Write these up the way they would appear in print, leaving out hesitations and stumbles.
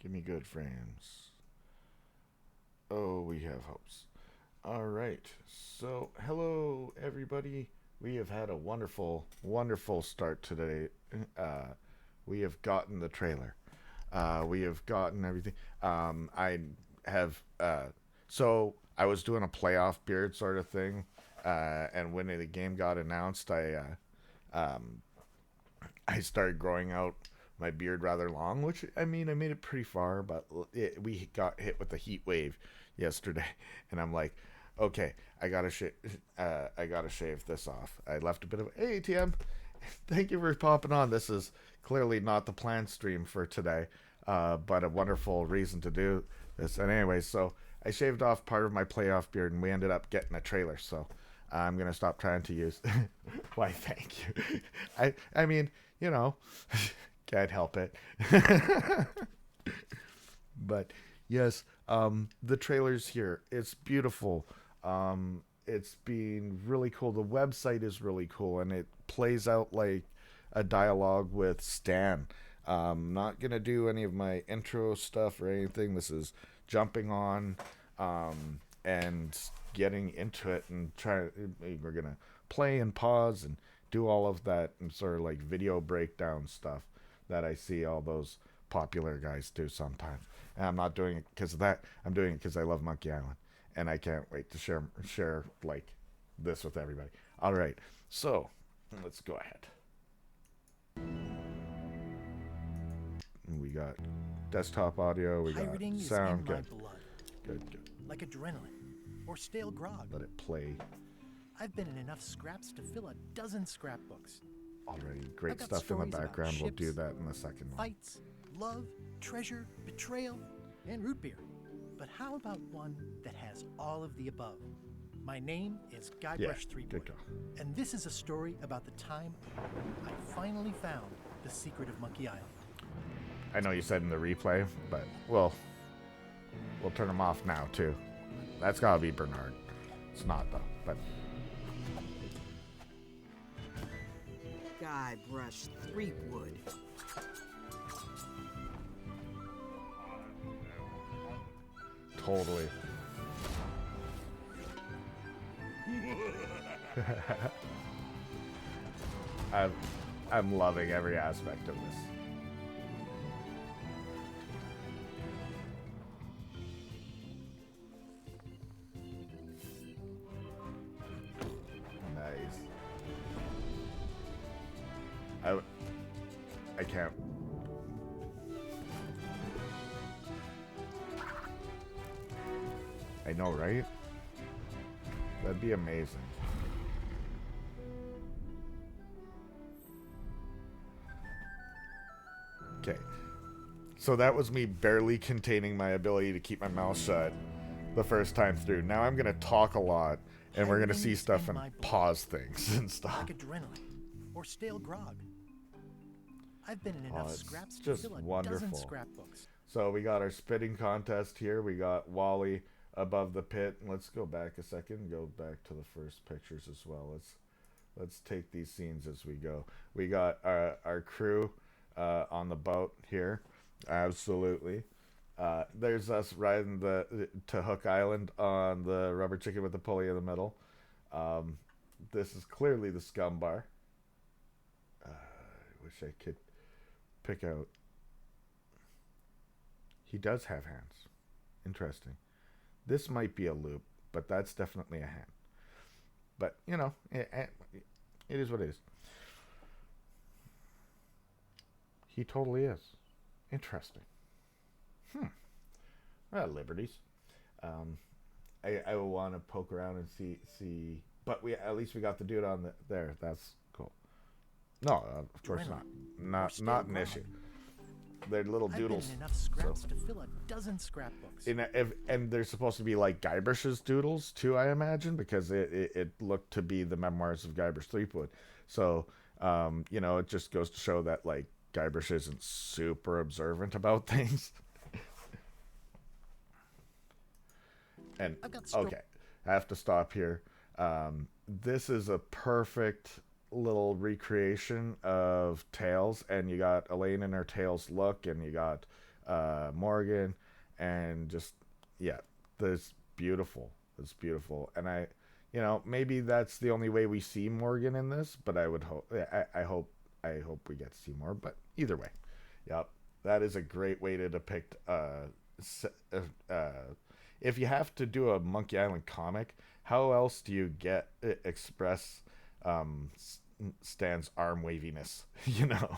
Give me good frames. Oh, we have hopes. All right. So, hello, everybody. We have had a wonderful, wonderful start today. Uh, we have gotten the trailer. We have gotten everything. I have. So, I was doing a playoff beard sort of thing. And when the game got announced, I started growing out my beard rather long, which I mean, I made it pretty far, but we got hit with a heat wave yesterday, and I'm like, okay, I gotta shave this off. I left a bit of hey ATM, thank you for popping on. This is clearly not the planned stream for today, but a wonderful reason to do this. And anyway, so I shaved off part of my playoff beard, and we ended up getting a trailer. So I'm gonna stop trying to use. Why? Thank you. I mean, you know, can't help it. But yes, the trailer's here. It's beautiful. It's been really cool. The website is really cool, and it plays out like a dialogue with Stan. Not gonna do any of my intro stuff or anything. This is jumping on and getting into it and try. We're gonna play and pause and do all of that and sort of like video breakdown stuff that I see all those popular guys do sometimes. And I'm not doing it because of that. I'm doing it because I love Monkey Island, and I can't wait to share like this with everybody. All right, so let's go ahead. We got desktop audio. We got Pirating is sound. in my Good, blood, good. like adrenaline or stale grog. Let it play. I've been in enough scraps to fill a dozen scrapbooks. Already great I've got stuff in the stories about background. We'll do ships, that in the second one. Fights, love, treasure, betrayal, and root beer. But how about one that has all of the above? My name is Guybrush Yeah, Threepwood, good go. and this is a story about the time I finally found the secret of Monkey Island. I know you said in the replay, but we'll turn them off now too. That's gotta be Bernard. It's not though, but Guybrush Threepwood. totally. I'm loving every aspect of this. Nice. I can't. I know, right? That'd be amazing. Okay. So that was me barely containing my ability to keep my mouth shut the first time through. Now I'm going to talk a lot, and we're going to see stuff and pause things and stuff. Like adrenaline or stale grog. I've been in enough it's scraps to just fill a wonderful. dozen scrapbooks. So we got our spitting contest here. We got Wally above the pit. Let's go back a second. Go back to the first pictures as well. Let's take these scenes as we go. We got our crew on the boat here. Absolutely. There's us riding to Hook Island on the rubber chicken with the pulley in the middle. This is clearly the scum bar. I wish I could pick out. He does have hands. Interesting. This might be a loop, but that's definitely a hand. But, you know, it is what it is. He totally is. Interesting. Liberties. I will want to poke around and see. But at least we got the dude on there. That's cool. No, of course not. Not an issue. They're little doodles. I've been in enough scraps to fill a dozen scrapbooks. And they're supposed to be like Guybrush's doodles too, I imagine, because it looked to be the memoirs of Guybrush Threepwood. So, you know, it just goes to show that like Guybrush isn't super observant about things. And okay, I have to stop here. This is a perfect little recreation of Tails, and you got Elaine in her Tails look, and you got Morgan, and just yeah, this beautiful. It's beautiful, and maybe that's the only way we see Morgan in this, but I would hope. I hope we get to see more. But either way, yep, that is a great way to depict. If you have to do a Monkey Island comic, how else do you express um, Stan's arm waviness? you know.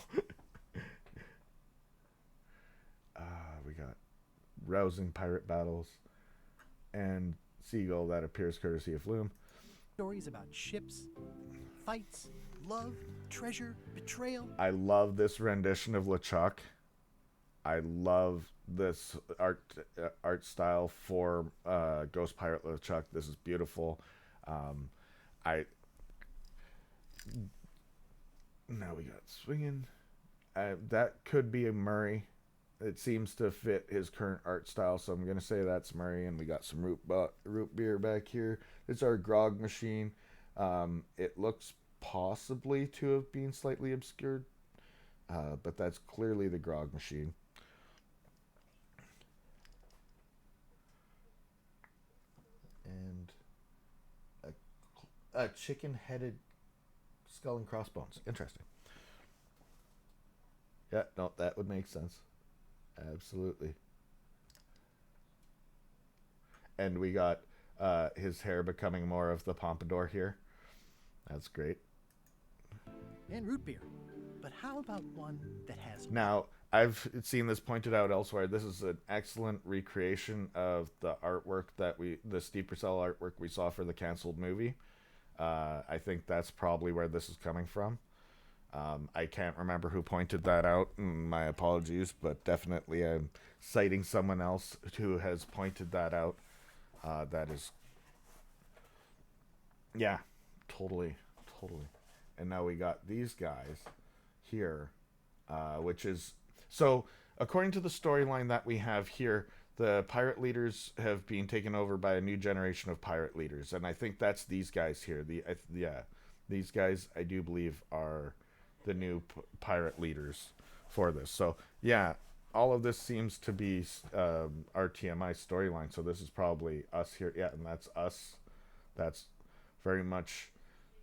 We got rousing pirate battles and Seagull that appears courtesy of Flume. Stories about ships, fights, love, treasure, betrayal. I love this rendition of LeChuck. I love this art style for Ghost Pirate LeChuck. This is beautiful. I Now we got swinging. That could be a Murray. It seems to fit his current art style, so I'm gonna say that's Murray. And we got some root beer back here. It's our grog machine. It looks possibly to have been slightly obscured, but that's clearly the grog machine. And a chicken-headed skull and crossbones. Interesting. Yeah, no, that would make sense. Absolutely. And we got his hair becoming more of the pompadour here. That's great. And root beer. But how about one that has... Now, I've seen this pointed out elsewhere. This is an excellent recreation of the artwork the Steve Purcell artwork we saw for the canceled movie. I think that's probably where this is coming from. I can't remember who pointed that out. My apologies, but definitely I'm citing someone else who has pointed that out. That is, yeah, totally. And now we got these guys here, which is so. According to the storyline that we have here, the pirate leaders have been taken over by a new generation of pirate leaders, and I think that's these guys here. These guys I do believe are the new pirate leaders for this. So yeah, all of this seems to be our TMI storyline. So this is probably us here. Yeah, and that's us. That's very much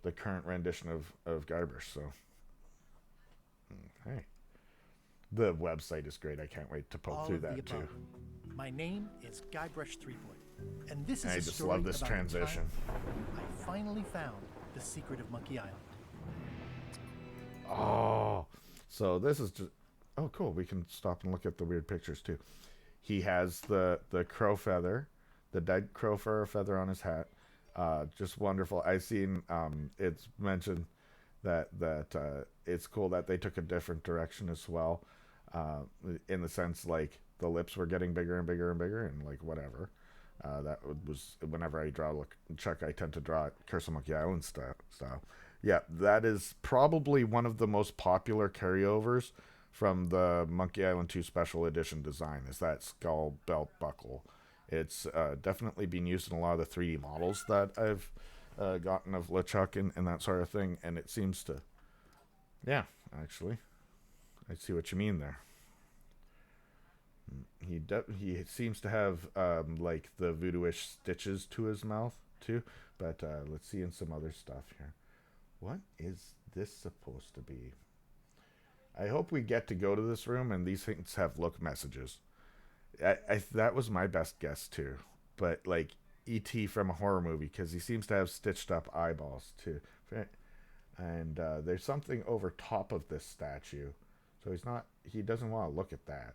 the current rendition of Guybrush. So okay. The website is great. I can't wait to poke through that too. My name is Guybrush Threepwood, and this is I a just story love this about the transition. time I finally found the secret of Monkey Island. Oh, so this is just cool. We can stop and look at the weird pictures too. He has the crow feather, the dead crow feather on his hat. Just wonderful. I seen it's mentioned that it's cool that they took a different direction as well, in the sense like the lips were getting bigger and bigger and bigger, and like whatever. That was whenever I draw Chuck, I tend to draw Curse of Monkey Island style. Yeah, that is probably one of the most popular carryovers from the Monkey Island 2 Special Edition design, is that skull belt buckle. It's definitely been used in a lot of the 3D models that I've gotten of LeChuck and that sort of thing, and it seems to... Yeah, actually. I see what you mean there. He seems to have like the voodoo-ish stitches to his mouth too, but let's see in some other stuff here. What is this supposed to be? I hope we get to go to this room and these things have look messages. That was my best guess too, but like E.T. from a horror movie, because he seems to have stitched up eyeballs too, and there's something over top of this statue, so he doesn't want to look at that.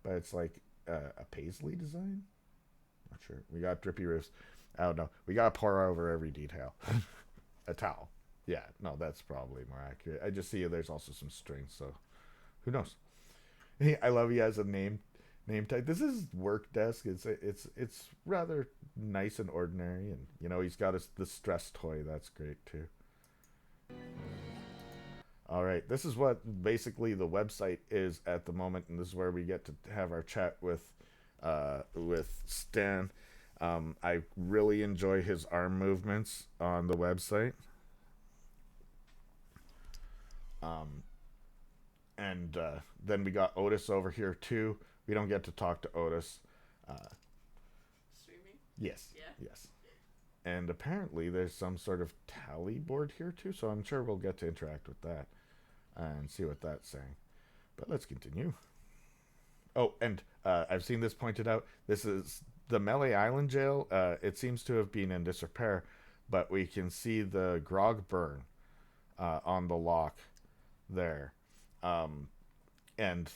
But it's like a paisley design? Not sure. We got drippy roofs. I don't know. We got to pour over every detail. A towel. Yeah, no, that's probably more accurate. I just see there's also some strings, so who knows? I love he has a name tag. This is work desk. It's rather nice and ordinary, and he's got the stress toy. That's great too. All right, this is what basically the website is at the moment, and this is where we get to have our chat with Stan. I really enjoy his arm movements on the website. And then we got Otis over here too, We don't get to talk to Otis. Streaming? Yes. Yeah. Yes. And apparently there's some sort of tally board here too, so I'm sure we'll get to interact with that and see what that's saying. But let's continue. Oh, and I've seen this pointed out. This is the Melee Island jail. It seems to have been in disrepair, but we can see the grog burn on the lock there. And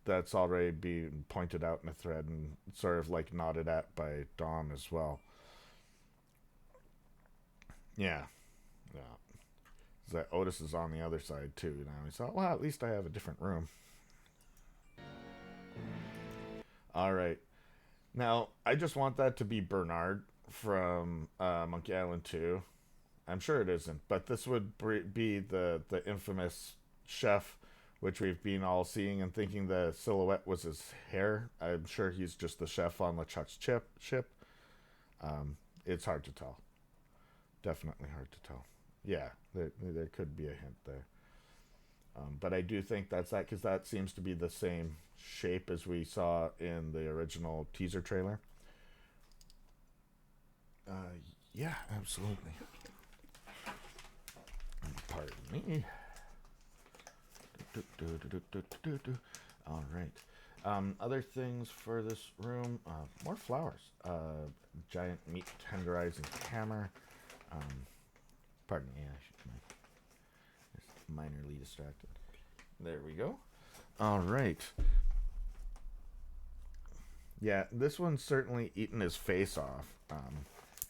that's already been pointed out in a thread and sort of like nodded at by Dom as well. Yeah. Yeah. That Otis is on the other side too now. He thought, well, at least I have a different room. All right. Now, I just want that to be Bernard from Monkey Island 2. I'm sure it isn't, but this would be the infamous chef, which we've been all seeing and thinking the silhouette was his hair. I'm sure he's just the chef on LeChuck's ship. It's hard to tell. Definitely hard to tell. Yeah, there could be a hint there. But I do think that's that, because that seems to be the same shape as we saw in the original teaser trailer. Yeah, absolutely. Pardon me. All right. Other things for this room. More flowers. Giant meat tenderizing hammer. Pardon me. I should just minorly distracted. There we go. All right. Yeah, this one's certainly eaten his face off.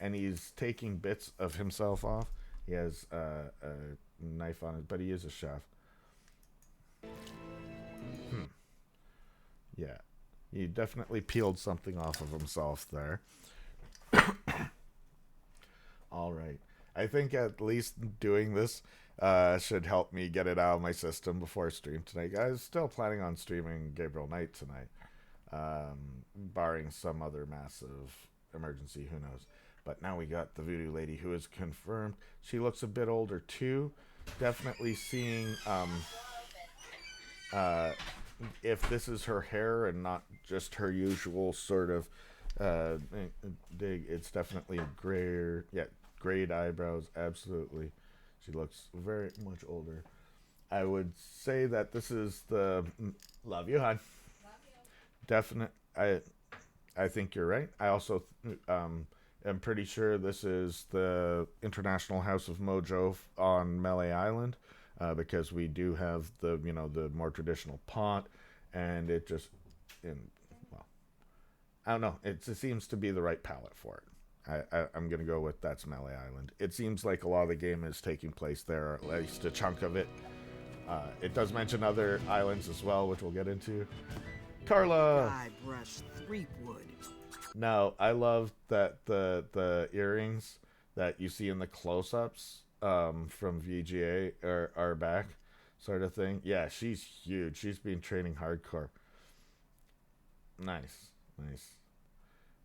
And he's taking bits of himself off. He has a knife on it, but he is a chef. Yeah, he definitely peeled something off of himself there. All right. I think at least doing this should help me get it out of my system before stream tonight. I was still planning on streaming Gabriel Knight tonight, barring some other massive emergency, who knows. But now we got the voodoo lady who is confirmed. She looks a bit older too. Definitely seeing if this is her hair and not just her usual sort of dig. It's definitely a grayer, grayed eyebrows, absolutely. She looks very much older. I would say that this is the love you, hon. Definite. I think you're right. I also am pretty sure this is the International House of Mojo on Melee Island, because we do have the the more traditional pot, and it just I don't know. It seems to be the right palette for it. I'm going to go with that's Melee Island. It seems like a lot of the game is taking place there, or at least a chunk of it. It does mention other islands as well, which we'll get into. Carla! Guybrush Threepwood. Now, I love that the earrings that you see in the close-ups from VGA are back, sort of thing. Yeah, she's huge. She's been training hardcore. Nice.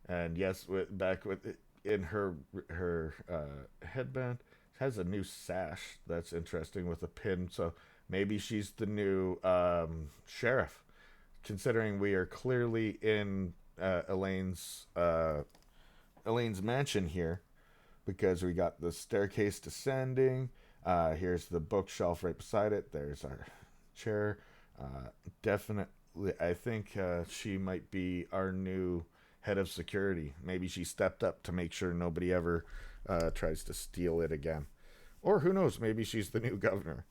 And yes, back in her headband, has a new sash that's interesting with a pin. So maybe she's the new sheriff, considering we are clearly in Elaine's mansion here, because we got the staircase descending. Here's the bookshelf right beside it. There's our chair. Definitely, I think she might be our new head of security. Maybe she stepped up to make sure nobody ever tries to steal it again. Or who knows, maybe she's the new governor.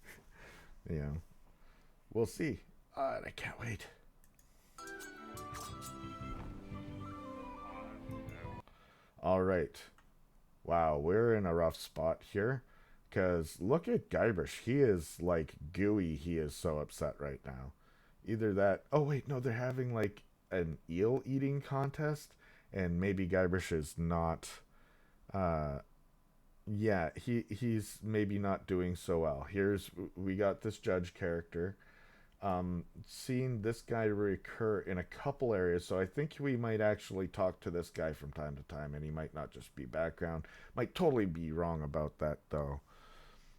We'll see. I can't wait. All right. Wow, we're in a rough spot here. Because look at Guybrush. He is like gooey. He is so upset right now. Either that. Oh, wait, no, they're having like an eel eating contest. And maybe Guybrush is not. He's maybe not doing so well. We got this judge character. Seeing this guy recur in a couple areas, so I think we might actually talk to this guy from time to time, and he might not just be background. Might totally be wrong about that, though.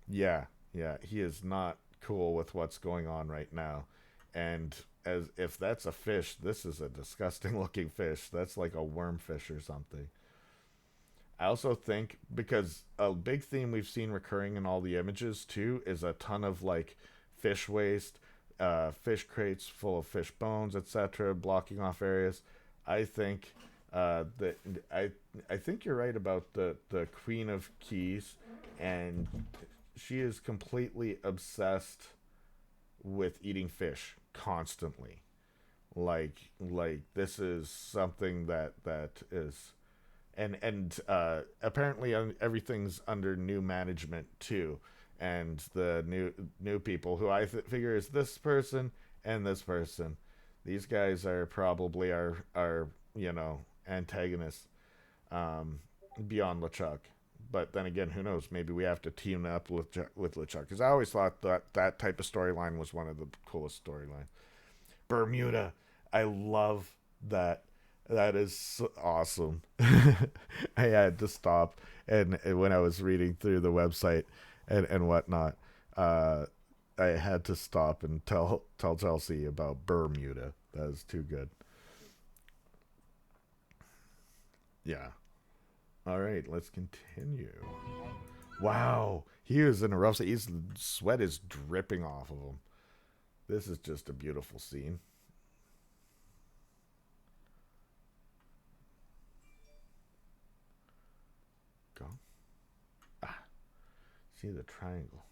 Yeah, he is not cool with what's going on right now, and as if that's a fish, this is a disgusting looking fish. That's like a wormfish or something. I also think because a big theme we've seen recurring in all the images too is a ton of like fish waste, fish crates full of fish bones, etc., blocking off areas. I think that I think you're right about the Queen of Keys, and she is completely obsessed with eating fish constantly. Like this is something that is and apparently everything's under new management too, and the new people who figure is this person and this person. These guys are probably our antagonists, um, beyond LeChuck. But then again, who knows? Maybe we have to team up with LeChuck, because I always thought that type of storyline was one of the coolest storylines. Bermuda, I love that. That is awesome. I had to stop, and when I was reading through the website and whatnot, I had to stop and tell Chelsea about Bermuda. That was too good. Yeah. All right, let's continue. Wow, he was in a rough. His sweat is dripping off of him. This is just a beautiful scene. Go. Ah, see the triangle.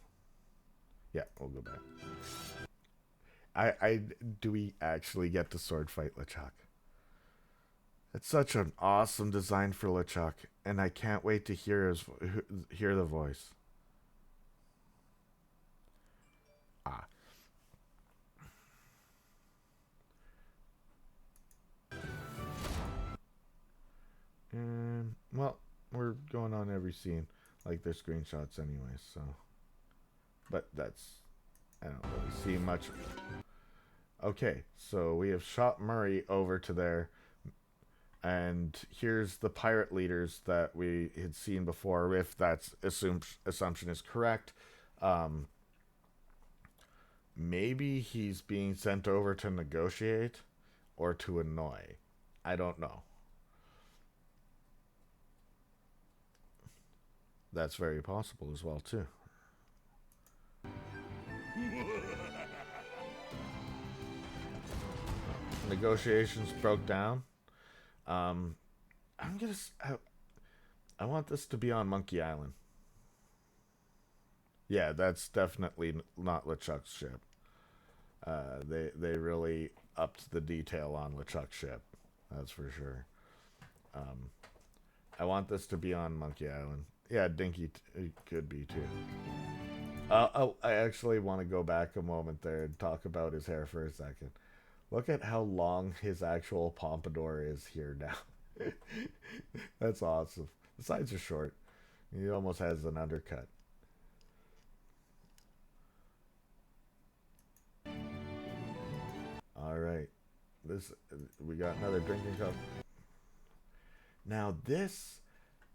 Yeah, we'll go back. I do we actually get to sword fight LeChuck? It's such an awesome design for LeChuck, and I can't wait to hear the voice. Ah, and well, we're going on every scene like they're screenshots anyway. So, but that's I don't really see much. Okay, so we have shot Murray over to there, and here's the pirate leaders that we had seen before. If that's assumption is correct, um, maybe he's being sent over to negotiate or to annoy. I don't know. That's very possible as well too. Negotiations broke down. Um, I'm gonna. I want this to be on Monkey Island. Yeah, that's definitely not LeChuck's ship. They really upped the detail on LeChuck's ship. That's for sure. Um, I want this to be on Monkey Island. Yeah, Dinky could be too. I actually want to go back a moment there and talk about his hair for a second. Look at how long his actual pompadour is here now. That's awesome. The sides are short. He almost has an undercut. All right. This we got another drinking cup. Now this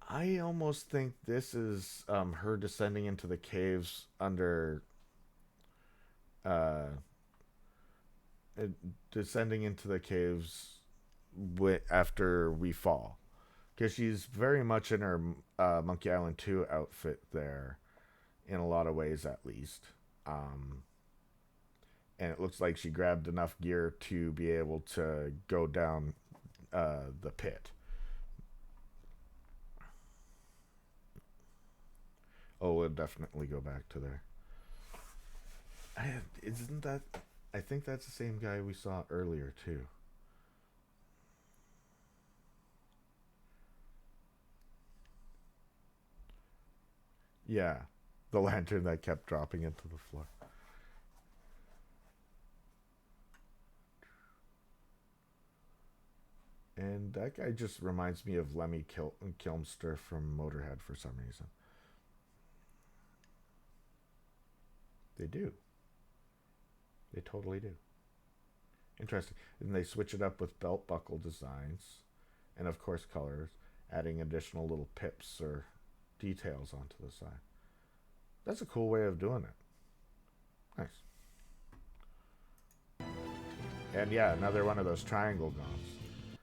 I almost think this is her descending into the caves under uh uh, descending into the caves after we fall, because she's very much in her Monkey Island 2 outfit there, in a lot of ways at least. Um, and it looks like she grabbed enough gear to be able to go down the pit. Oh, we'll definitely go back to there. Isn't that? I think that's the same guy we saw earlier too. Yeah, the lantern that kept dropping into the floor. And that guy just reminds me of Lemmy Kilmster from Motorhead for some reason. They do. They totally do. Interesting. And they switch it up with belt buckle designs and, of course, colors, adding additional little pips or details onto the side. That's a cool way of doing it. Nice. And yeah, another one of those triangle goms.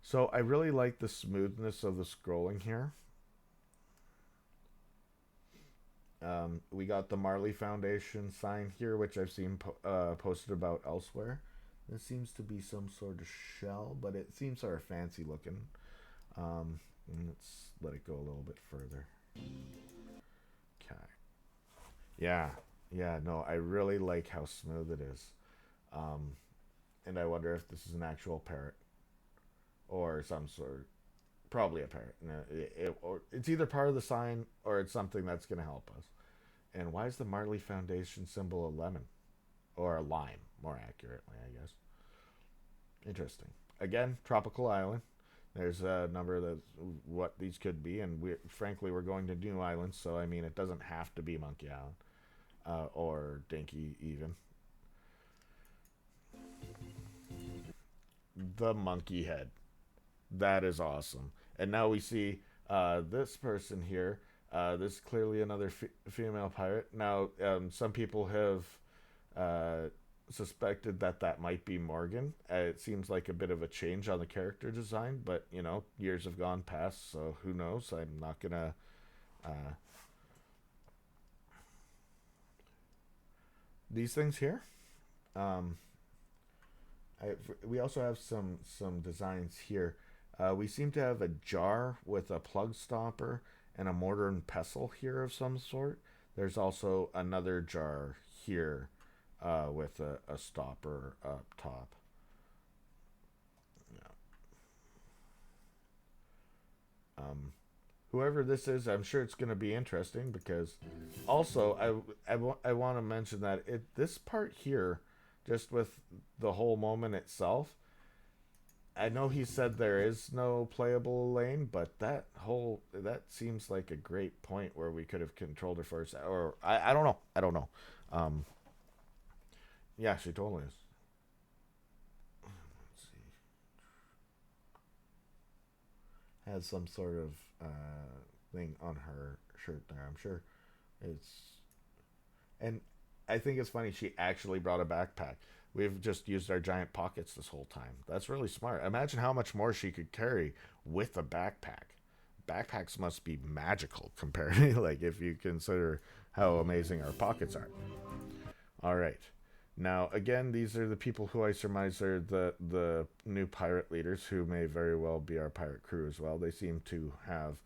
So I really like the smoothness of the scrolling here. We got the Marley Foundation sign here, which I've seen posted about elsewhere. This seems to be some sort of shell, but it seems sort of fancy looking. Let's let it go a little bit further. Okay. Yeah, yeah, no, I really like how smooth it is. Um, and I wonder if this is an actual parrot or some sort. Probably a parrot. No, or it's either part of the sign or it's something that's going to help us. And why is the Marley Foundation symbol a lemon? Or a lime, more accurately, I guess. Interesting. Again, tropical island. There's a number of what these could be, and frankly, we're going to new islands, so I mean, it doesn't have to be Monkey Island or Dinky even. The monkey head. That is awesome. And now we see this person here. This is clearly another female pirate. Now, some people have suspected that that might be Morgan. It seems like a bit of a change on the character design, but you know, years have gone past, so who knows? I'm not gonna. Uh, these things here. Um, we also have some designs here. We seem to have a jar with a plug stopper and a mortar and pestle here of some sort. There's also another jar here with a stopper up top. Yeah. Whoever this is, I'm sure it's going to be interesting because also I want to mention that this part here, just with the whole moment itself, I know he said there is no playable lane, but that seems like a great point where we could have controlled her first, or I don't know, I don't know. Um, yeah, she totally is. Let's see, has some sort of thing on her shirt there. I'm sure it's, and I think it's funny she actually brought a backpack. We've just used our giant pockets this whole time. That's really smart. Imagine how much more she could carry with a backpack. Backpacks must be magical compared, like if you consider how amazing our pockets are. All right. Now, again, these are the people who I surmise are the new pirate leaders, who may very well be our pirate crew as well. They seem to have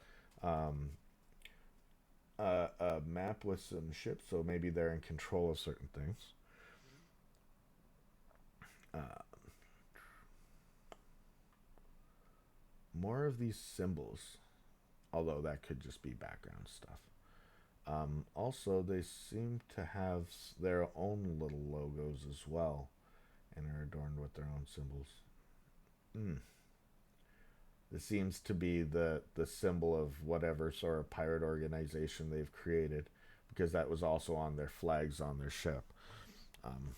um, a map with some ships, so maybe they're in control of certain things. Uh, more of these symbols, although that could just be background stuff. Also, they seem to have their own little logos as well, and are adorned with their own symbols. Mm. This seems to be the symbol of whatever sort of pirate organization they've created, because that was also on their flags on their ship. Um,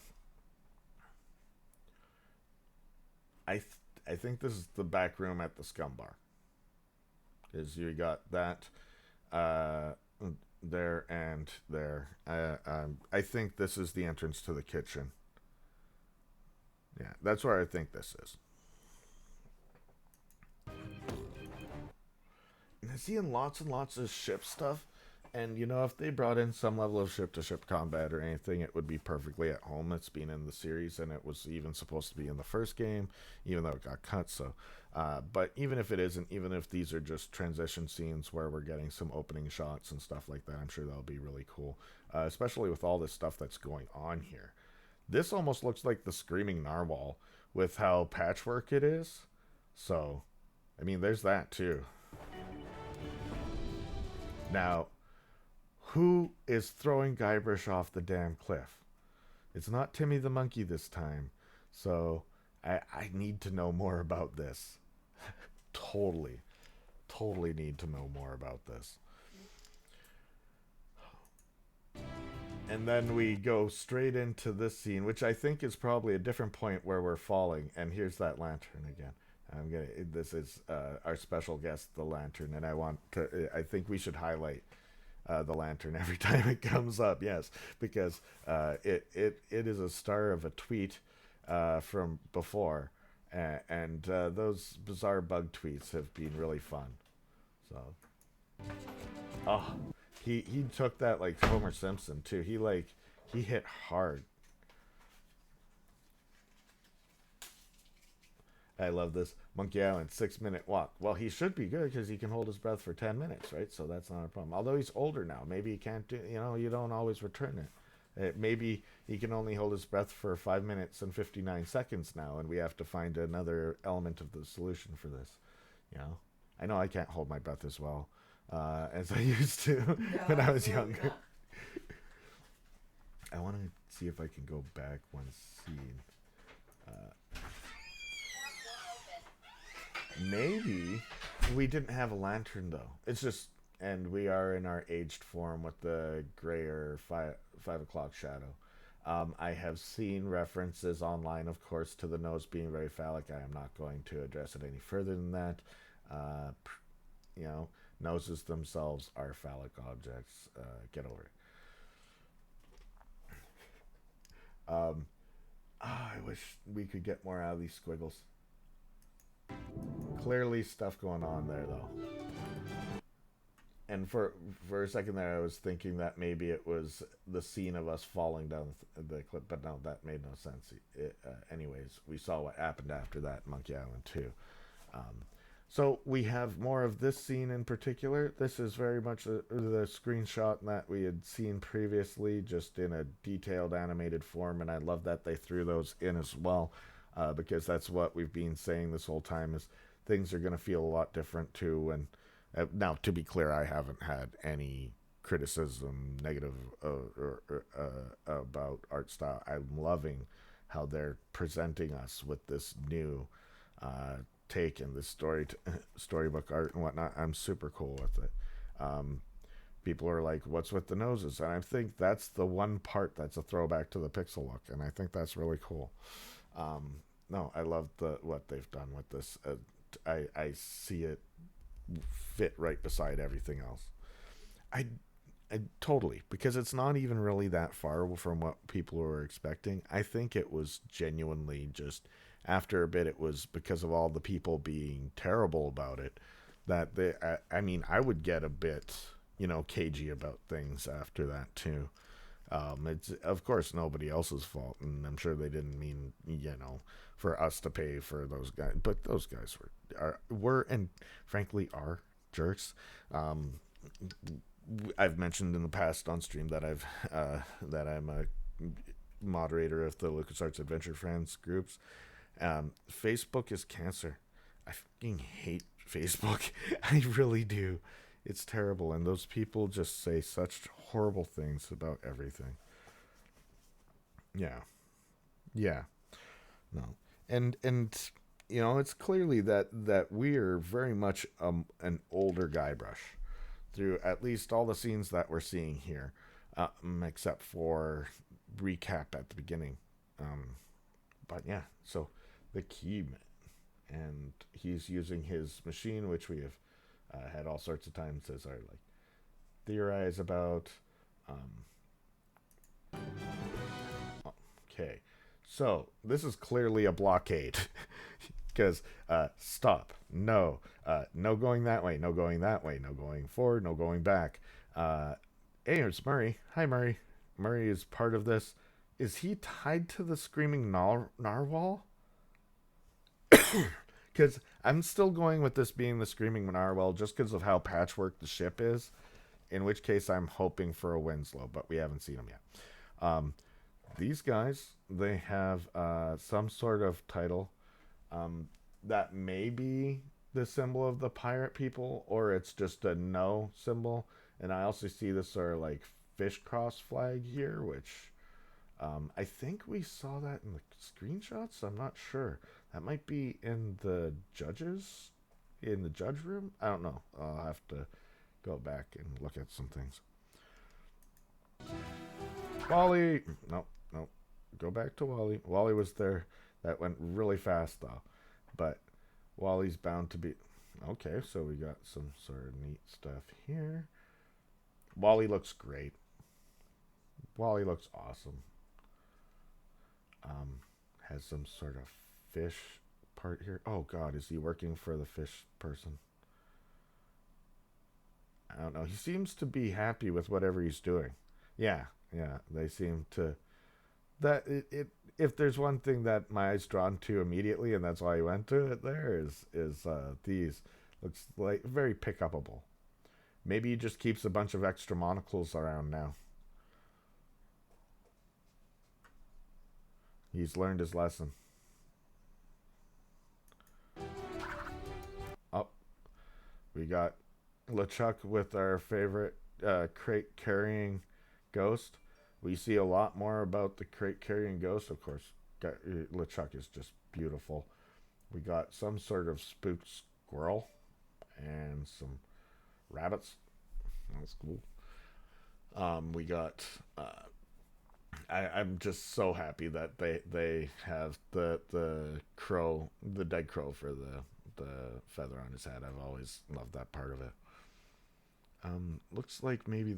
I think this is the back room at the Scum Bar. Is you got that uh, there and there. I think this is the entrance to the kitchen. Yeah, that's where I think this is. And I'm seeing lots and lots of ship stuff. And you know, if they brought in some level of ship-to-ship combat or anything, it would be perfectly at home. It's been in the series, and it was even supposed to be in the first game, even though it got cut. So, but even if it isn't, even if these are just transition scenes where we're getting some opening shots and stuff like that, I'm sure that'll be really cool. Especially with all this stuff that's going on here. This almost looks like the Screaming Narwhal with how patchwork it is. So, I mean, there's that too. Now, who is throwing Guybrush off the damn cliff? It's not Timmy the monkey this time. So I need to know more about this. Totally. Totally need to know more about this. And then we go straight into this scene, which I think is probably a different point where we're falling. And here's that lantern again. This is our special guest, the lantern, and I think we should highlight the lantern every time it comes up. Yes, because it is a star of a tweet from before, and those bizarre bug tweets have been really fun. So, oh, he took that like Homer Simpson too. He hit hard. I love this. Monkey Island 6 minute walk. Well, he should be good because he can hold his breath for 10 minutes, right? So that's not a problem. Although he's older now, maybe he can't do. You don't always return it. Maybe he can only hold his breath for 5 minutes and 59 seconds now, and we have to find another element of the solution for this. I know I can't hold my breath as well as I used to when I was younger. I want to see if I can go back one scene. Maybe we didn't have a lantern though. It's just, and we are in our aged form with the grayer 5 o'clock shadow. I have seen references online, of course, to the nose being very phallic. I am not going to address it any further than that. Uh, you know, Noses themselves are phallic objects. Get over it. I wish we could get more out of these squiggles. Clearly stuff going on there though. And for a second there I was thinking that maybe it was the scene of us falling down the cliff, but no, that made no sense. Anyways, we saw what happened after that, Monkey Island 2. So we have more of this scene in particular. This is very much the screenshot that we had seen previously, just in a detailed animated form, and I love that they threw those in as well, because that's what we've been saying this whole time, is things are going to feel a lot different too. And now, to be clear, I haven't had any criticism, negative about art style. I'm loving how they're presenting us with this new take in this storybook art and whatnot. I'm super cool with it. People are like, "What's with the noses?" And I think that's the one part that's a throwback to the pixel look, and I think that's really cool. No, I love what they've done with this. I see it fit right beside everything else. I, I totally, because it's not even really that far from what people were expecting. I think it was genuinely just, after a bit, it was because of all the people being terrible about it that I mean, I would get a bit, cagey about things after that too. It's of course nobody else's fault, and I'm sure they didn't mean, for us to pay for those guys, but those guys were and frankly are jerks. I've mentioned in the past on stream that that I'm a moderator of the LucasArts Adventure Friends groups. Facebook is cancer. I fucking hate Facebook. I really do. It's terrible, and those people just say such horrible things about everything. Yeah. Yeah. No. And it's clearly that we're very much an older Guybrush through at least all the scenes that we're seeing here, except for recap at the beginning. But yeah, so the key, and he's using his machine, which we have had all sorts of times as our theorize about. Okay, so this is clearly a blockade. Because stop, no, no going that way, no going that way, no going forward, no going back. Hey, it's Murray. Hi, Murray. Murray is part of this. Is he tied to the screaming narwhal? Because I'm still going with this being the screaming narwhal just because of how patchwork the ship is. In which case, I'm hoping for a Winslow, but we haven't seen him yet. These guys, they have some sort of title. That may be the symbol of the pirate people, or it's just a no symbol. And I also see this sort of fish cross flag here, which I think we saw that in the screenshots. I'm not sure. That might be in the judge room. I don't know. I'll have to go back and look at some things. Wally! No. Go back to Wally. Wally was there. That went really fast, though. But Wally's bound to be... Okay, so we got some sort of neat stuff here. Wally looks great. Wally looks awesome. Has some sort of fish part here. Oh God, is he working for the fish person? I don't know. He seems to be happy with whatever he's doing. Yeah, yeah. They seem to that it if there's one thing that my eyes drawn to immediately, and that's why I went to it, there is these looks like very pick upable. Maybe he just keeps a bunch of extra monocles around now. He's learned his lesson. Oh, we got LeChuck with our favorite crate carrying ghost. We see a lot more about the crate carrying ghost, of course. LeChuck is just beautiful. We got some sort of spooked squirrel and some rabbits. That's cool. We got. I'm just so happy that they have the crow, the dead crow for the feather on his head. I've always loved that part of it. Looks like maybe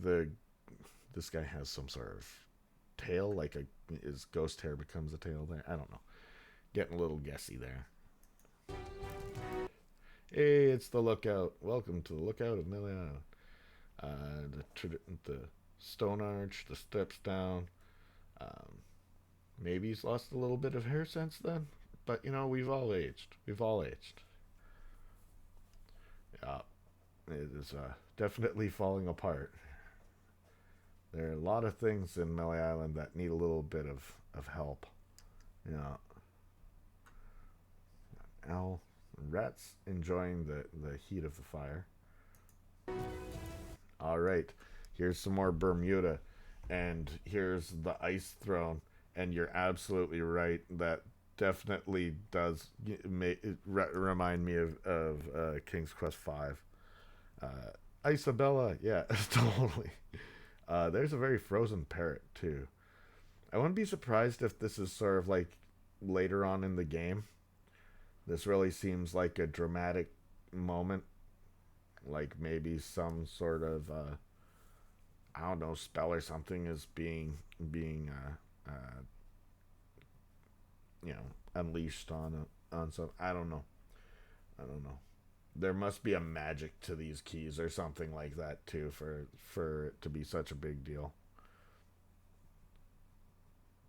this guy has some sort of tail, like his ghost hair becomes a tail there. I don't know. Getting a little guessy there. Hey, it's the lookout. Welcome to the lookout of Millie Island. The stone arch, the steps down. Um, Maybe he's lost a little bit of hair since then, but we've all aged. We've all aged. Yeah, it is definitely falling apart. There are a lot of things in Melee Island that need a little bit of help. Yeah. Owl. Rats enjoying the heat of the fire. Alright. Here's some more Bermuda. And here's the ice throne. And you're absolutely right. That definitely does remind me of King's Quest V. Isabella. Yeah, totally. There's a very frozen parrot, too. I wouldn't be surprised if this is sort of like later on in the game. This really seems like a dramatic moment. Like maybe some sort of, I don't know, spell or something is being unleashed on some. I don't know. I don't know. There must be a magic to these keys or something like that too for it to be such a big deal.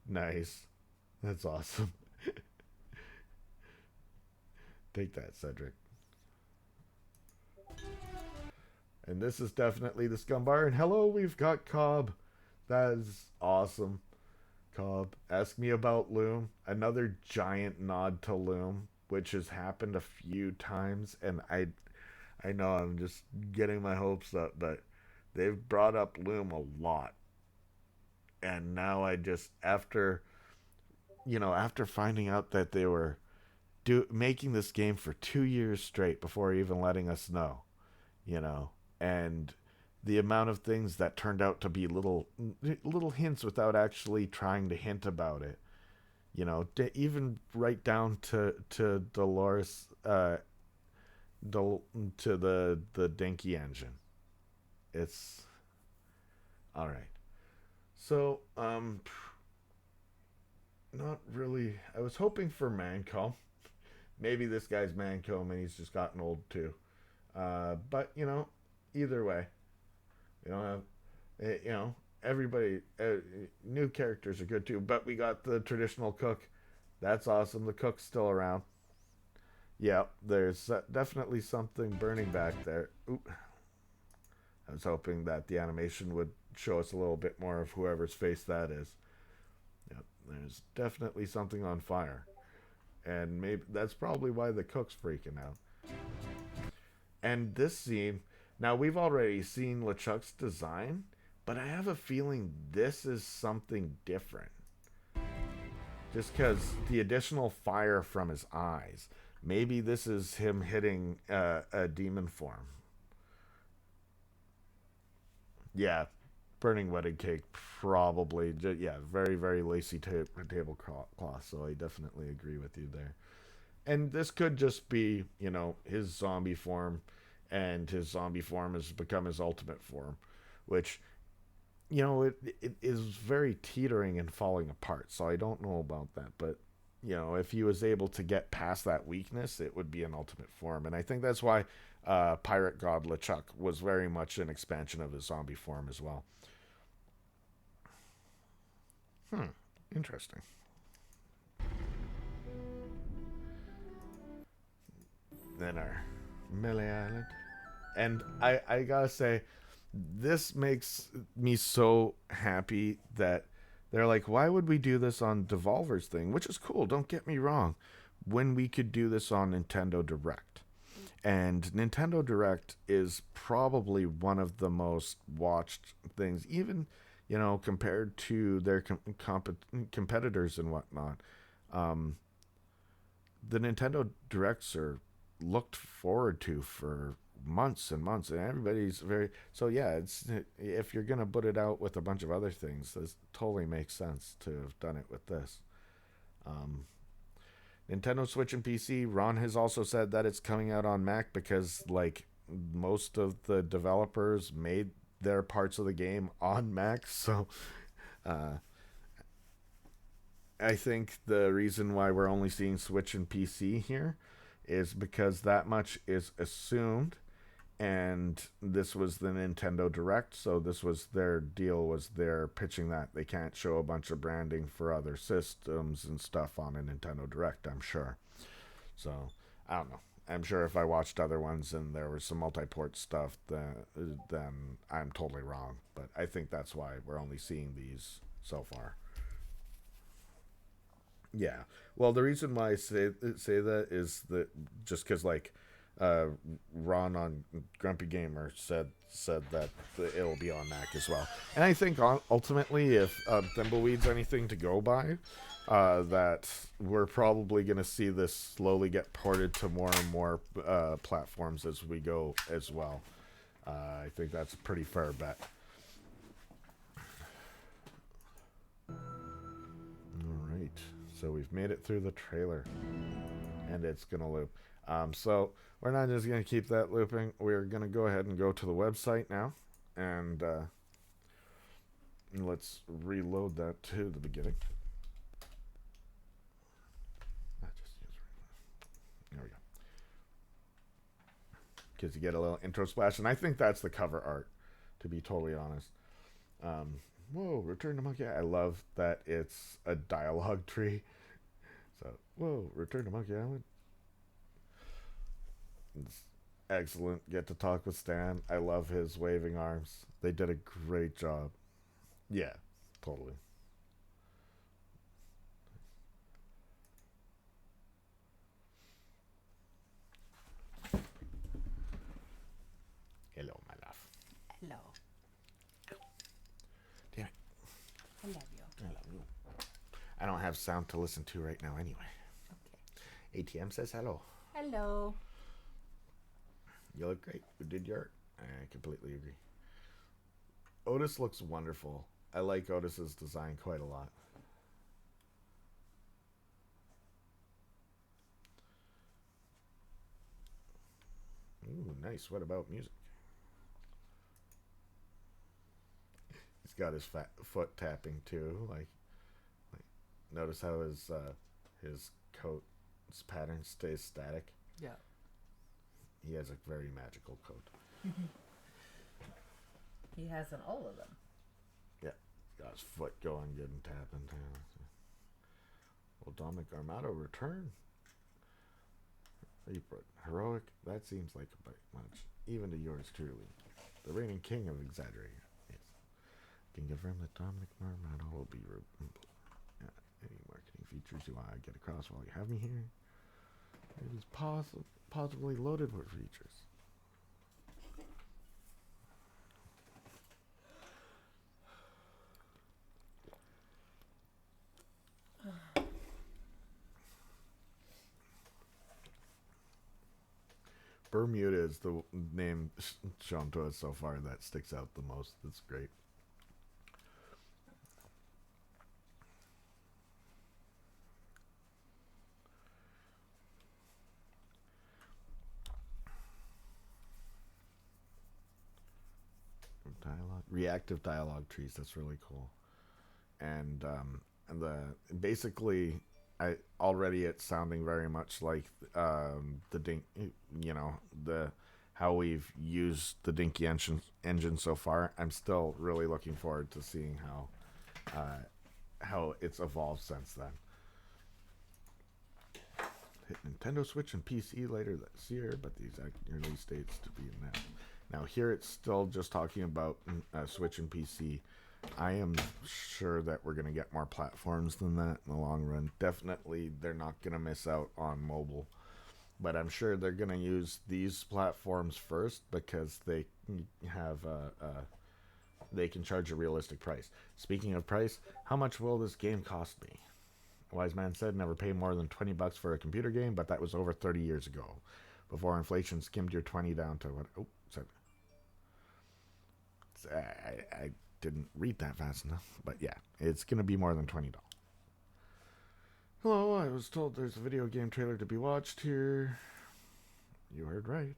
Nice. That's awesome. Take that, Cedric. And this is definitely the Scumbar. And hello, we've got Cobb. That is awesome. Cobb, ask me about Loom. Another giant nod to Loom, which has happened a few times, and I know I'm just getting my hopes up, but they've brought up Loom a lot. And now I just after finding out that they were making this game for 2 years straight before even letting us know, you know, and the amount of things that turned out to be little hints without actually trying to hint about it, even right down to Dolores, to the Dinky engine. It's all right. So not really. I was hoping for Mancom. Maybe this guy's Mancom and he's just gotten old too. But either way, you don't have, everybody. New characters are good too. But we got the traditional cook. That's awesome. The cook's still around. Yeah, there's definitely something burning back there. Oop. I was hoping that the animation would show us a little bit more of whoever's face that is. Yep, there's definitely something on fire. And maybe that's probably why the cook's freaking out. And this scene, now we've already seen LeChuck's design, but I have a feeling this is something different. Just because the additional fire from his eyes. Maybe this is him hitting a demon form. Yeah, burning wedding cake, probably. Yeah, very, very lacy tablecloth, so I definitely agree with you there. And this could just be, his zombie form, and his zombie form has become his ultimate form, which, it is very teetering and falling apart, so I don't know about that, but if he was able to get past that weakness, it would be an ultimate form. And I think that's why Pirate God LeChuck was very much an expansion of his zombie form as well. Interesting. Then our Melee Island. And I gotta say, this makes me so happy that they're like, why would we do this on Devolver's thing? Which is cool, don't get me wrong, when we could do this on Nintendo Direct. And Nintendo Direct is probably one of the most watched things, even, compared to their competitors and whatnot. Um, the Nintendo Directs are looked forward to for months and months, and everybody's very so. Yeah, it's if you're gonna put it out with a bunch of other things, this totally makes sense to have done it with this. um Nintendo Switch and PC. Ron has also said that it's coming out on Mac because like most of the developers made their parts of the game on Mac. So uh I think the reason why we're only seeing Switch and PC here is because that much is assumed, and this was the Nintendo Direct, so this was their deal, was they're pitching that they can't show a bunch of branding for other systems and stuff on a Nintendo Direct, I'm sure. So I don't know. I'm sure if I watched other ones and there was some multi-port stuff, then I'm totally wrong. But I think that's why we're only seeing these so far. Yeah. Well, the reason why I say that is that just because like uh, Ron on Grumpy Gamer said that it'll be on Mac as well, and I think ultimately, if Thimbleweed's anything to go by, that we're probably going to see this slowly get ported to more and more platforms as we go as well. I think that's a pretty fair bet. All right. So we've made it through the trailer, and it's gonna loop. So we're not just gonna keep that looping. We're gonna go ahead and go to the website now, and let's reload that to the beginning. There we go. Because you get a little intro splash, and I think that's the cover art, to be totally honest. Whoa, Return to Monkey. I love that it's a dialogue tree. So, whoa, Return to Monkey Island. It's excellent. Get to talk with Stan. I love his waving arms. They did a great job. Yeah, totally. Hello, my love. Hello. Damn it. I love you. I love you. I don't have sound to listen to right now anyway. Okay. ATM says hello. Hello. You look great. You did your art. I completely agree. Otis looks wonderful. I like Otis's design quite a lot. Ooh, nice. What about music? He's got his foot tapping too. Like notice how his coat's pattern stays static. Yeah. He has a very magical coat. He has in all of them. Yeah, he's got his foot going good and tapping. Will Dominic Armato return? Heroic? That seems like a bit much. Even to yours truly. The reigning king of exaggerating. Yes. Can confirm that Dominic Armato will be... any marketing features you want to get across while you have me here? It is possibly loaded with features. Bermuda is the name shown to us so far that sticks out the most. That's great. Reactive dialogue trees. That's really cool. And the basically already it's sounding very much like the Dink, you know, the how we've used the Dinky engine so far. I'm still really looking forward to seeing how it's evolved since then. Hit Nintendo Switch and PC later this year, but the exact release dates to be announced. Now here it's still just talking about Switch and PC. I am sure that we're going to get more platforms than that in the long run. Definitely they're not going to miss out on mobile. But I'm sure they're going to use these platforms first because they have they can charge a realistic price. Speaking of price, how much will this game cost me? A wise man said never pay more than $20 for a computer game, but that was over 30 years ago. Before inflation skimmed your 20 down to what? Oh, sorry. I didn't read that fast enough, but yeah, it's going to be more than $20. Hello, I was told there's a video game trailer to be watched here. You heard right.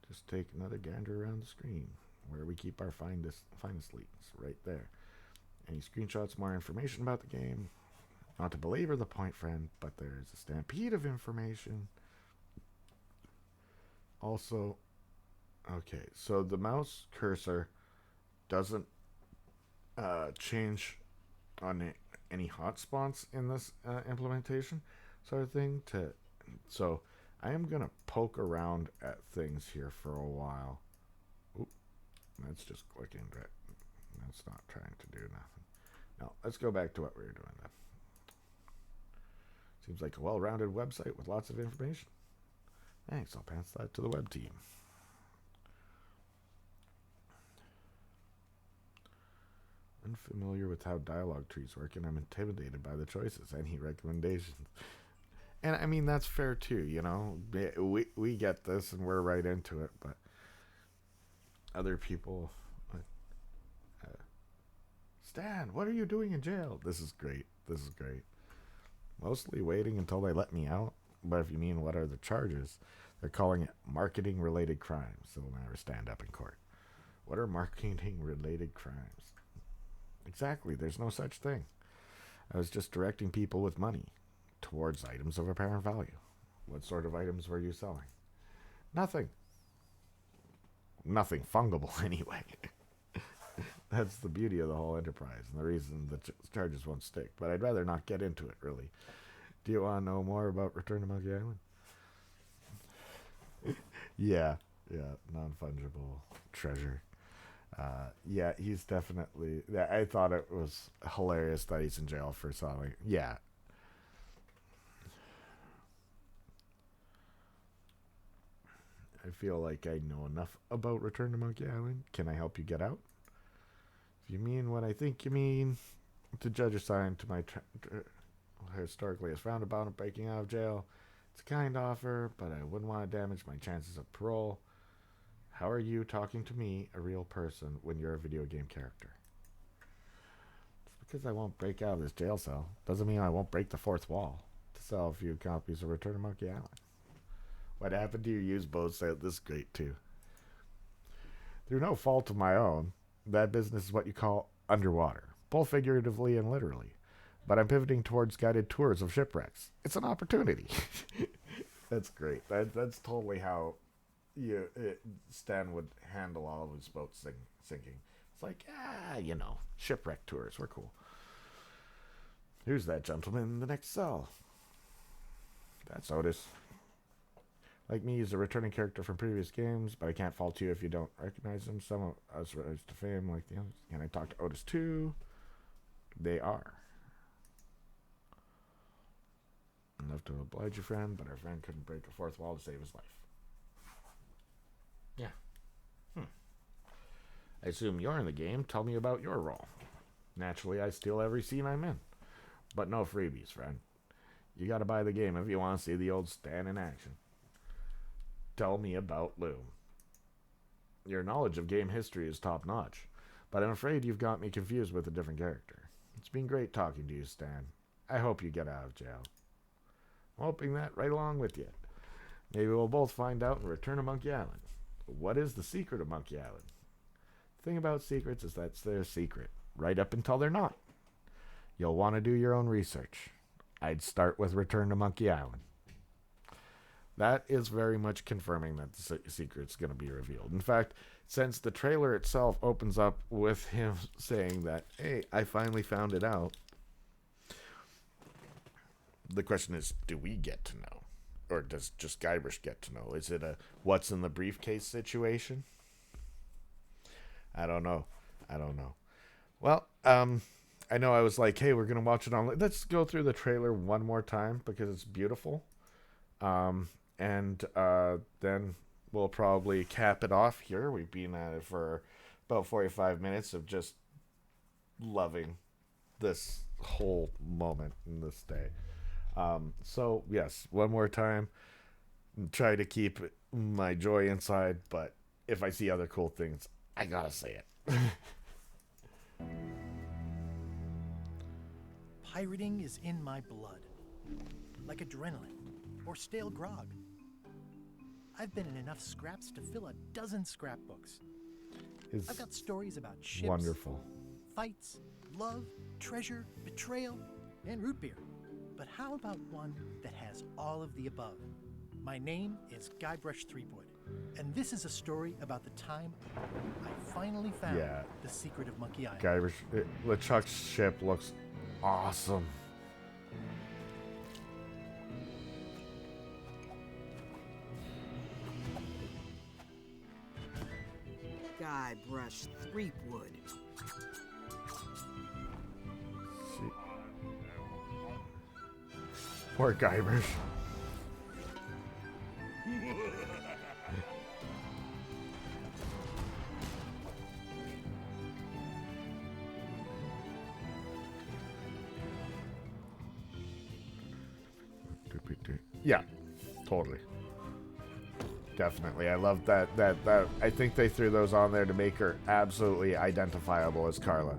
Just take another gander around the screen, where we keep our finest leads, right there. Any screenshots, more information about the game. Not to belabor the point, friend, but there's a stampede of information. Also, okay, so the mouse cursor doesn't change on any hotspots in this implementation sort of thing. So I am going to poke around at things here for a while. Oop, that's just clicking. That's not trying to do nothing. Now, let's go back to what we were doing then. Seems like a well-rounded website with lots of information. Thanks, I'll pass that to the web team. Unfamiliar with how dialogue trees work, and I'm intimidated by the choices. Any recommendations? And I mean, that's fair too, you know. We get this and we're right into it, but other people... Stan, what are you doing in jail? This is great. This is great. Mostly waiting until they let me out. But if you mean what are the charges, they're calling it marketing-related crimes. They'll never stand up in court. What are marketing-related crimes? Exactly, there's no such thing. I was just directing people with money towards items of apparent value. What sort of items were you selling? Nothing. Nothing fungible, anyway. That's the beauty of the whole enterprise and the reason the charges won't stick. But I'd rather not get into it, really. Do you want to know more about Return to Monkey Island? Yeah, non-fungible treasure. Yeah, he's definitely... I thought it was hilarious that he's in jail for selling... Yeah. I feel like I know enough about Return to Monkey Island. Can I help you get out? If you mean what I think you mean, the judge assigned to my historically is frowned upon breaking out of jail. It's a kind offer, but I wouldn't want to damage my chances of parole. How are you talking to me, a real person, when you're a video game character? Just because I won't break out of this jail cell doesn't mean I won't break the fourth wall to sell a few copies of Return to Monkey Island. What happened to your used boat sale? This is great, too. Through no fault of my own, that business is what you call underwater, both figuratively and literally. But I'm pivoting towards guided tours of shipwrecks. It's an opportunity. That's great. That's totally how Stan would handle all of his boats sinking. It's like, shipwreck tours. We're cool. Who's that gentleman in the next cell? That's Otis. Like me, he's a returning character from previous games, but I can't fault you if you don't recognize him. Some of us rise to fame like the others. Can I talk to Otis too? They are. I'd love to oblige your friend, but our friend couldn't break a fourth wall to save his life. Yeah. I assume you're in the game. Tell me about your role. Naturally, I steal every scene I'm in. But no freebies, friend. You gotta buy the game if you want to see the old Stan in action. Tell me about Loom. Your knowledge of game history is top-notch, but I'm afraid you've got me confused with a different character. It's been great talking to you, Stan. I hope you get out of jail. I'm hoping that right along with you. Maybe we'll both find out and return to Monkey Island. What is the secret of Monkey Island? The thing about secrets is that's their secret, right up until they're not. You'll want to do your own research. I'd start with Return to Monkey Island. That is very much confirming that the secret's going to be revealed. In fact, since the trailer itself opens up with him saying that, hey, I finally found it out, the question is, do we get to know? Or does just Guybrush get to know? Is it a what's in the briefcase situation? I don't know. Well, I know I was like, hey, we're going to watch it on. Let's go through the trailer one more time because it's beautiful. And then we'll probably cap it off here. We've been at it for about 45 minutes of just loving this whole moment in this day. So, yes, one more time. Try to keep my joy inside, but if I see other cool things, I gotta say it. Pirating is in my blood, like adrenaline or stale grog. I've been in enough scraps to fill a dozen scrapbooks. I've got stories about ships, wonderful. fights, love, treasure, betrayal, and root beer. But how about one that has all of the above? My name is Guybrush Threepwood, and this is a story about the time I finally found the secret of Monkey Island. Guybrush, LeChuck's ship looks awesome. Guybrush Threepwood. Poor Guybrush. Yeah, totally. Definitely. I love that. I think they threw those on there to make her absolutely identifiable as Carla.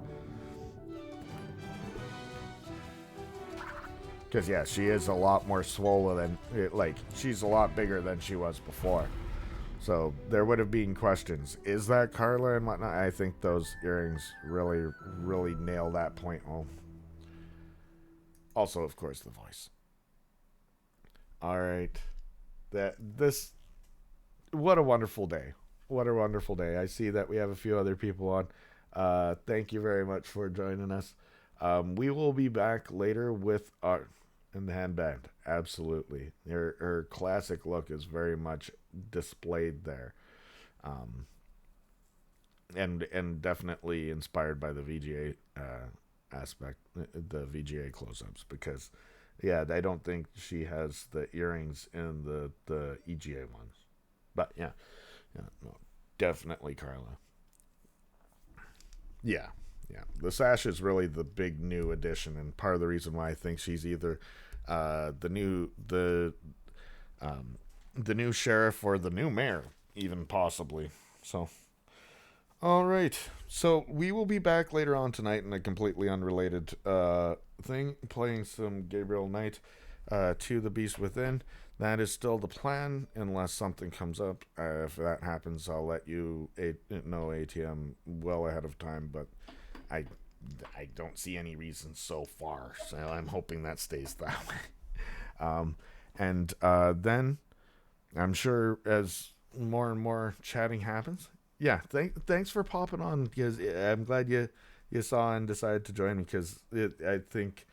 Because, yeah, she is a lot more swollen than, like, she's a lot bigger than she was before. So there would have been questions. Is that Carla and whatnot? I think those earrings really, really nail that point home. Also, of course, the voice. All right. What a wonderful day. What a wonderful day. I see that we have a few other people on. Thank you very much for joining us. We will be back later with our in the handband. Absolutely. Her classic look is very much displayed there. And definitely inspired by the VGA aspect, the VGA close-ups, because I don't think she has the earrings in the EGA ones. But yeah, no, definitely Carla. Yeah. The sash is really the big new addition, and part of the reason why I think she's either the new sheriff or the new mayor, even possibly. So, all right. So we will be back later on tonight in a completely unrelated thing, playing some Gabriel Knight, to the Beast Within. That is still the plan, unless something comes up. If that happens, I'll let you know ATM well ahead of time, but I don't see any reason so far, so I'm hoping that stays that way. And then I'm sure as more and more chatting happens, thanks for popping on, because I'm glad you saw and decided to join me, because I think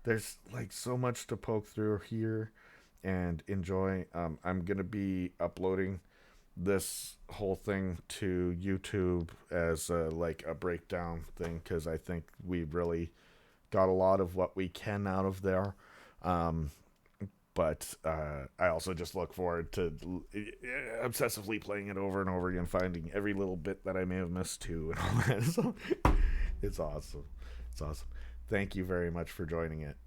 there's like so much to poke through here and enjoy. I'm gonna be uploading this whole thing to YouTube as a breakdown thing, because I think we really got a lot of what we can out of there. But I also just look forward to obsessively playing it over and over again, finding every little bit that I may have missed too, and all that. So it's awesome. Thank you very much for joining it,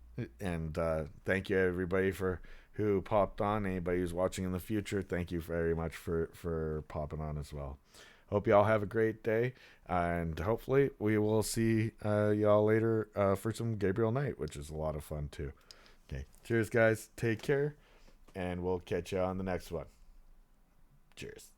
and thank you everybody who popped on. Anybody who's watching in the future, thank you very much for popping on as well. Hope y'all have a great day, and hopefully we will see y'all later for some Gabriel Knight, which is a lot of fun too. Okay, cheers guys, take care, and we'll catch you on the next one. Cheers.